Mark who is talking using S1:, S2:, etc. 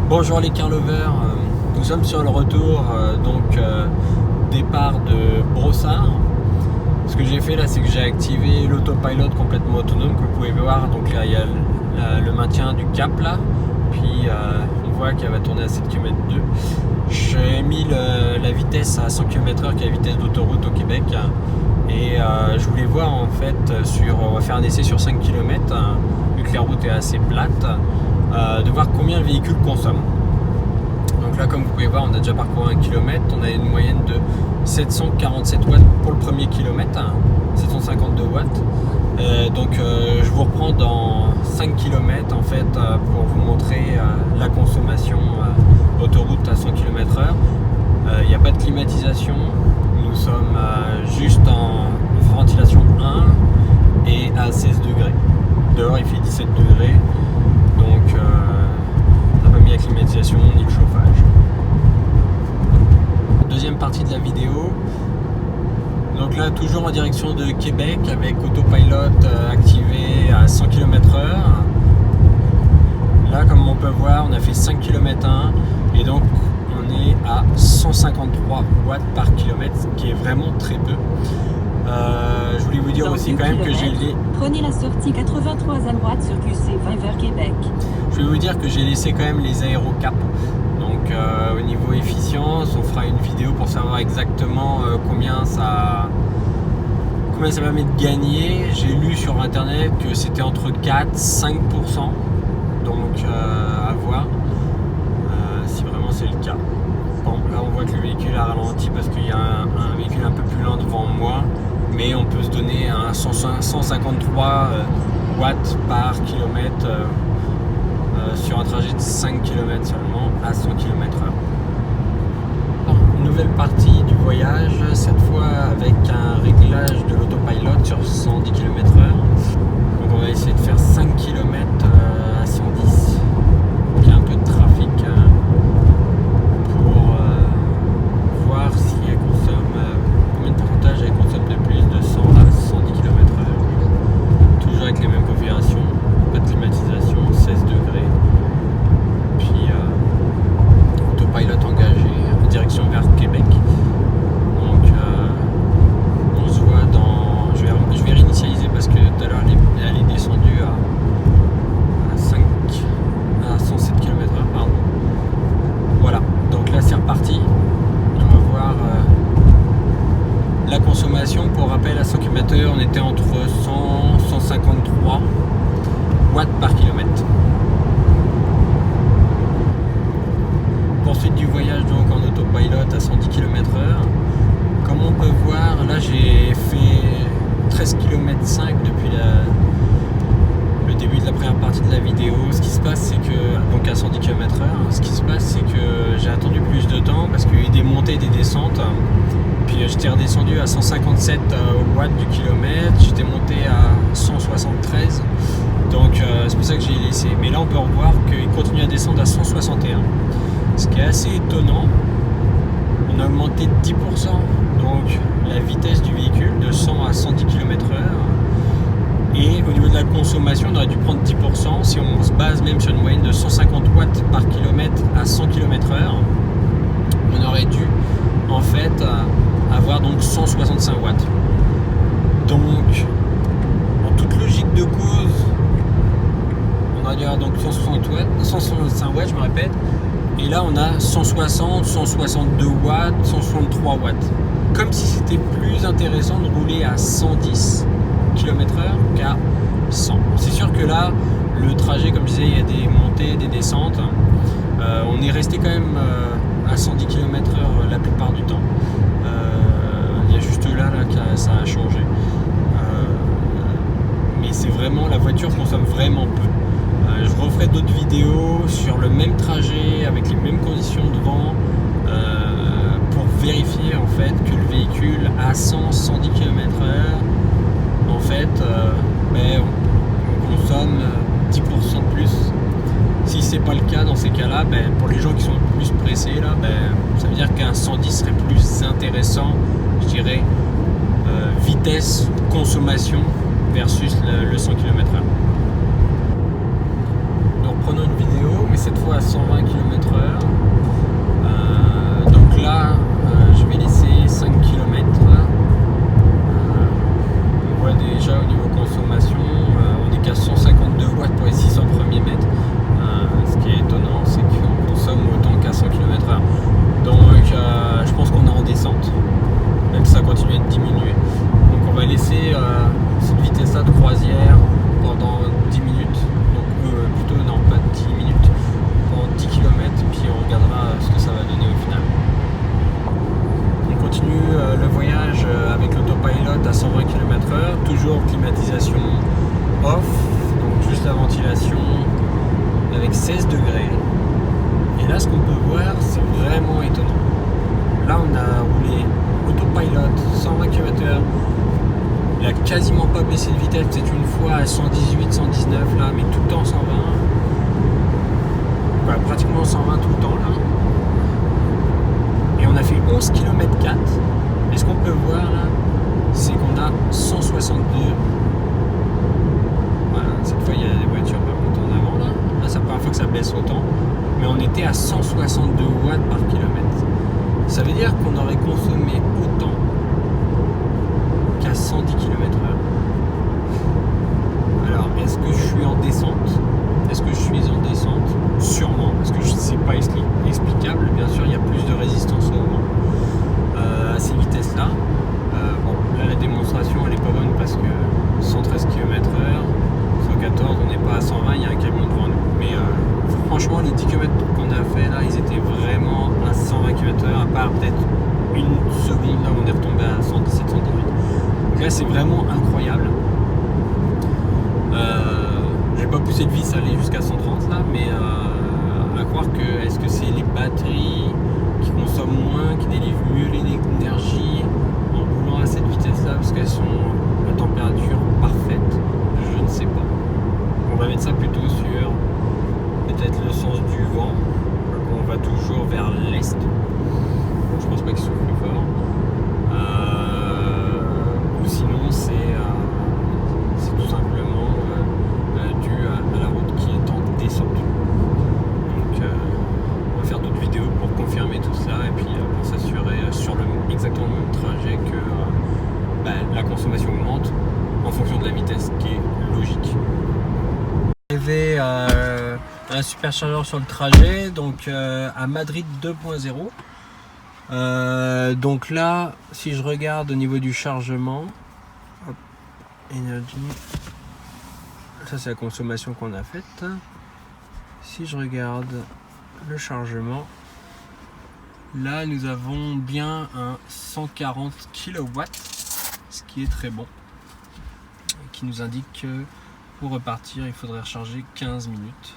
S1: Bonjour les car lovers, nous sommes sur le retour départ de Brossard. Ce que j'ai fait là, c'est que j'ai activé l'autopilot complètement autonome, comme vous pouvez voir. Donc là il y a le maintien du cap là, puis on voit qu'elle va tourner à 7 km/h. J'ai mis la vitesse à 100 km/h qui est la vitesse d'autoroute au Québec, et je voulais voir en fait on va faire un essai sur 5 km vu que la route est assez plate, de voir combien le véhicule consomme. Donc là, comme vous pouvez voir, on a déjà parcouru 1 km, on a une moyenne de 747 watts pour le premier kilomètre, 752 watts. Je vous reprends dans 5 km en fait pour vous montrer la consommation autoroute à 100 km/h. Il n'y a pas de climatisation, nous sommes juste en ventilation 1 et à 16 degrés. Dehors il fait 17 degrés, donc on n'a pas mis la climatisation ni le chauffage. Deuxième partie de la vidéo. Donc là, toujours en direction de Québec avec autopilot activé à 100 km/h. Là, comme on peut voir, on a fait 5 km 1 et donc on est à 153 watts par kilomètre, ce qui est vraiment très peu. Je voulais vous dire
S2: dans
S1: aussi quand même que j'ai
S2: prenez la sortie 83 à droite sur QC 20 vers Québec.
S1: Je vais vous dire que j'ai laissé quand même les aérocaps. Donc au niveau efficience, on fera une vidéo pour savoir exactement combien ça permet de gagner. J'ai lu sur internet que c'était entre 4 et 5%. Donc à voir si vraiment c'est le cas. Bon, là on voit que le véhicule a ralenti parce qu'il y a un véhicule un peu plus lent devant moi. Mais on peut se donner un 153 watts par kilomètre sur un trajet de 5 km seulement à 100 km/h. Nouvelle partie du voyage, cette fois avec un réglage de l'autopilot sur 110 km/h. Donc on va essayer de faire 5 km à 110. Il y a un peu de trafic pour voir si elle consomme, combien de pourcentage elle consomme de plus de 100 à 110 km/h. Toujours avec les mêmes configurations, pas de climatisation, 16 degrés. Puis autopilot engagé en direction vers Québec. Donc on se voit dans. Je vais réinitialiser parce que tout à l'heure elle est descendue à 107 km/h, pardon. Voilà, donc là c'est reparti. On va voir la consommation. Pour rappel, à 100 km/h on était entre 100 et 153 watts par kilomètre. Poursuite du voyage donc en autopilot à 110 km/h. Comme on peut voir, là j'ai fait 13 km 5 depuis le début de la première partie de la vidéo. Ce qui se passe, c'est que, donc à 110 km/h, ce qui se passe, c'est que j'ai attendu plus de temps parce qu'il y a eu des montées et des descentes. Puis j'étais redescendu à 157 watts du kilomètre, j'étais monté à 173. Donc c'est pour ça que j'ai laissé. Mais là on peut revoir qu'il continue à descendre à 161. Ce qui est assez étonnant. On a augmenté de 10% donc la vitesse du véhicule de 100 à 110 km/h. Et au niveau de la consommation, on aurait dû prendre 10%. Si on se base même sur une moyenne de 150 watts par kilomètre à 100 km/h, on aurait dû en fait avoir donc 165 watts. Donc en toute logique de cause, on aurait dû avoir donc 165 watts, je me répète. Et là on a 160, 162 watts, 163 watts. Comme si c'était plus intéressant de rouler à 110 km/h qu'à 100. C'est sûr que là, le trajet, comme je disais, il y a des montées, des descentes. On est resté quand même à 110 km/h la plupart du temps. Il y a juste là que ça a changé. Mais c'est vraiment, la voiture consomme vraiment peu. Je referai d'autres vidéos sur le même trajet avec les mêmes conditions de vent pour vérifier en fait que le véhicule à 100-110 km/h en fait on consomme 10% de plus. Si c'est pas le cas, dans ces cas-là, pour les gens qui sont plus pressés là, ça veut dire qu'un 110 serait plus intéressant, je dirais, vitesse, consommation versus le 100 km/h. Nous reprenons une vidéo, mais cette fois à 120 km/h. là, je vais laisser 5 km. On voit déjà au niveau consommation, on est qu'à 152 watts pour les 600 premiers mètres. Ce qui est étonnant, c'est qu'on consomme autant qu'à 100 km/h. Donc je pense qu'on est en descente, même si ça continue à diminuer. Donc on va laisser cette vitesse-là de croisière pendant 10 minutes. Donc plutôt non, pas 10 minutes, pendant 10 km, puis on regardera ce que ça va donner au final. On continue le voyage avec l'autopilot à 120 km/h, toujours climatisation off, donc juste la ventilation avec 16 degrés. Et là, ce qu'on peut voir, c'est vraiment étonnant. Là, on a roulé autopilot 120 km/h. Il a quasiment pas baissé de vitesse, peut-être une fois à 118, 119 là, mais tout le temps 120. Bah, pratiquement 120 tout le temps là. Et on a fait 11 km 4. Et ce qu'on peut voir là, c'est qu'on a 162. Voilà, cette fois il y a des voitures par contre en avant là. Là c'est la première fois que ça baisse autant. Mais on était à 162 watts par kilomètre. Ça veut dire qu'on aurait consommé autant qu'à 110 km/h. Alors, est-ce que je suis en descente? Est-ce que je suis en descente? Sûrement, parce que c'est pas explicable. Bien sûr, il y a plus de résistance au vent à ces vitesses-là. Bon, là, la démonstration, elle est pas bonne parce que 113 km/h, 114, on n'est pas à 120, il y a un camion devant nous. Mais franchement, les 10 km qu'on a fait là, ils étaient vraiment à 120 km/h, à part peut-être une seconde là où on est retombé à 117, 118. Donc là, c'est vraiment incroyable. J'ai pas poussé de vis à aller jusqu'à 130 là, mais à croire que est-ce que c'est les batteries qui consomment moins, qui délivrent mieux l'énergie en roulant à cette vitesse là parce qu'elles sont à température parfaite? Je ne sais pas. On va mettre ça plutôt sur peut-être le sens du vent. On va toujours vers l'est. Je pense pas qu'il soit plus fort. Ou sinon c'est tout simplement dû à la route qui est en descente. Donc on va faire d'autres vidéos pour confirmer tout ça et puis pour s'assurer sur exactement le même trajet que la consommation augmente en fonction de la vitesse, qui est logique. Arrivé un superchargeur sur le trajet, donc à Madrid 2.0. Donc là, si je regarde au niveau du chargement, hop, Energy, ça c'est la consommation qu'on a faite. Si je regarde le chargement, là nous avons bien un 140 kW, ce qui est très bon, qui nous indique que pour repartir il faudrait recharger 15 minutes.